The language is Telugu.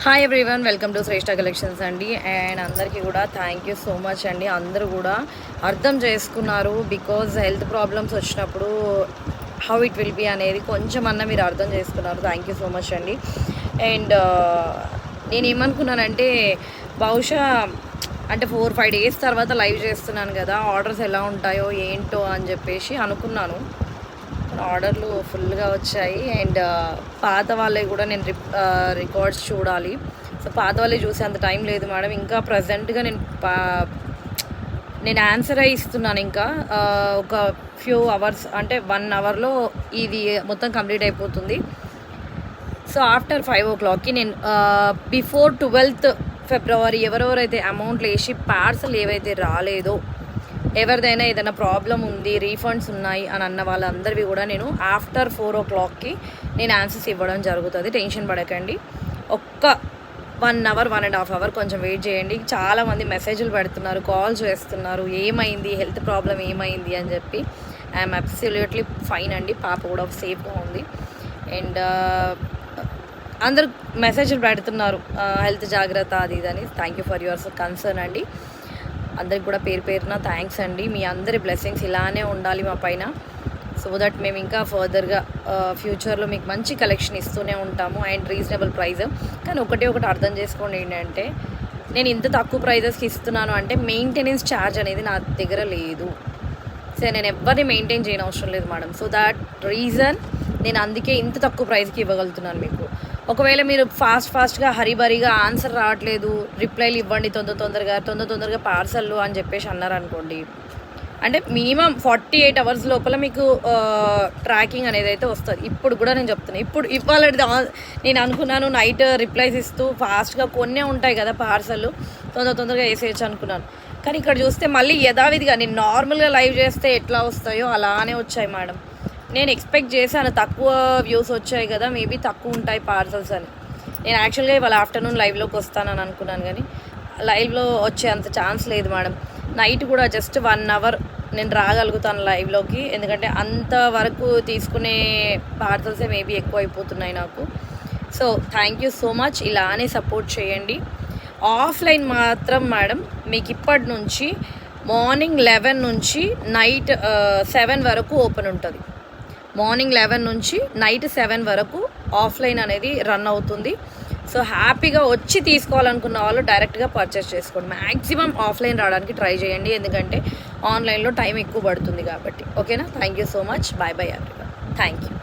Hi everyone, welcome to Shreshta collections అండి. అండ్ అందరికీ కూడా థ్యాంక్ యూ సో మచ్ అండి. అందరూ కూడా అర్థం చేసుకున్నారు. బికాజ్ హెల్త్ ప్రాబ్లమ్స్ వచ్చినప్పుడు హౌ ఇట్ విల్ బీ అనేది కొంచెం అన్న మీరు అర్థం చేసుకున్నారు. థ్యాంక్ యూ సో మచ్ అండి. అండ్ నేనేమనుకున్నానంటే బహుశా అంటే 4-5 డేస్ తర్వాత లైవ్ చేస్తున్నాను కదా, ఆర్డర్స్ ఎలా ఉంటాయో ఏంటో అని చెప్పేసి అనుకున్నాను. ఆర్డర్లు ఫుల్గా వచ్చాయి. అండ్ పాత వాళ్ళవి కూడా నేను రికార్డ్స్ చూడాలి. సో పాత వాళ్ళే చూసే అంత టైం లేదు మేడం. ఇంకా ప్రజెంట్గా నేను ఆన్సర్ అయి ఇస్తున్నాను. ఇంకా ఒక ఫ్యూ అవర్స్ అంటే 1 అవర్లో ఇది మొత్తం కంప్లీట్ అయిపోతుంది. సో ఆఫ్టర్ 5 o'clockకి నేను బిఫోర్ 12th ఫిబ్రవరి ఎవరెవరైతే అమౌంట్లు వేసి పార్సల్ ఏవైతే రాలేదో, ఎవరిదైనా ఏదైనా ప్రాబ్లం ఉంది, రీఫండ్స్ ఉన్నాయి అని అన్న వాళ్ళందరివి కూడా నేను ఆఫ్టర్ 4 o'clockకి నేను ఆన్సర్స్ ఇవ్వడం జరుగుతుంది. టెన్షన్ పడకండి. ఒక్క 1 అవర్ 1.5 అవర్ కొంచెం వెయిట్ చేయండి. చాలామంది మెసేజ్లు పెడుతున్నారు, కాల్ చేస్తున్నారు, ఏమైంది, హెల్త్ ప్రాబ్లం ఏమైంది అని చెప్పి. ఐఎమ్ అబ్సల్యూట్లీ ఫైన్ అండి. పాప కూడా సేఫ్గా ఉంది. అండ్ అందరు మెసేజ్లు పెడుతున్నారు, హెల్త్ జాగ్రత్త అది ఇదని. Thank you for your concern అండి. అందరికి కూడా పేరు పేరున థ్యాంక్స్ అండి. మీ అందరి బ్లెస్సింగ్స్ ఇలానే ఉండాలి మా పైన. సో దట్ మేము ఇంకా ఫర్దర్గా ఫ్యూచర్లో మీకు మంచి కలెక్షన్ ఇస్తూనే ఉంటాము అండ్ రీజనబుల్ ప్రైస్. కానీ ఒకటి అర్థం చేసుకోండి ఏంటంటే, నేను ఇంత తక్కువ ప్రైజెస్కి ఇస్తున్నాను అంటే మెయింటెనెన్స్ ఛార్జ్ అనేది నా దగ్గర లేదు. సో నేను ఎవరిని మెయింటైన్ చేయని అవసరం లేదు మేడం. సో దాట్ రీజన్ నేను అందుకే ఇంత తక్కువ ప్రైస్కి ఇవ్వగలుగుతున్నాను మీకు. ఒకవేళ మీరు ఫాస్ట్గా హరిబరిగా ఆన్సర్ రావట్లేదు, రిప్లైలు ఇవ్వండి తొందరగా పార్సల్లు అని చెప్పేసి అన్నారనుకోండి, అంటే మినిమం 48 hours లోపల మీకు ట్రాకింగ్ అనేది అయితే వస్తుంది. ఇప్పుడు కూడా నేను చెప్తున్నాను, ఇవాళ నేను అనుకున్నాను నైట్ రిప్లైస్ ఇస్తూ ఫాస్ట్గా కొన్నే ఉంటాయి కదా పార్సల్, తొందరగా వేసేయచ్చు అనుకున్నాను. కానీ ఇక్కడ చూస్తే మళ్ళీ యథావిధిగా నేను నార్మల్గా లైవ్ చేస్తే ఎట్లా వస్తాయో అలానే వచ్చాయి మేడం. నేను ఎక్స్పెక్ట్ చేశాను తక్కువ వ్యూస్ వచ్చాయి కదా, మేబీ తక్కువ ఉంటాయి పార్సల్స్ అని. నేను యాక్చువల్గా ఇవాళ ఆఫ్టర్నూన్ లైవ్లోకి వస్తానని అనుకున్నాను, కానీ లైవ్లో వచ్చే అంత ఛాన్స్ లేదు మేడం. నైట్ కూడా జస్ట్ 1 hour నేను రాగలుగుతాను లైవ్లోకి, ఎందుకంటే అంతవరకు తీసుకునే పార్సల్సే మేబీ ఎక్కువ అయిపోతున్నాయి నాకు. So thank you so much. ఇలానే సపోర్ట్ చేయండి. ఆఫ్లైన్ మాత్రం మేడం మీకు ఇప్పటి నుంచి మార్నింగ్ 11 నుంచి నైట్ 7 వరకు ఓపెన్ ఉంటుంది. మార్నింగ్ 11 నుంచి నైట్ 7 వరకు ఆఫ్లైన్ అనేది రన్ అవుతుంది. సో హ్యాపీగా వచ్చి తీసుకోవాలనుకున్న వాళ్ళు డైరెక్ట్గా పర్చేస్ చేసుకోండి. మ్యాక్సిమం ఆఫ్లైన్ రావడానికి ట్రై చేయండి, ఎందుకంటే ఆన్లైన్లో టైం ఎక్కువ పడుతుంది కాబట్టి. ఓకేనా? Thank you so much. Bye everyone. Thank you.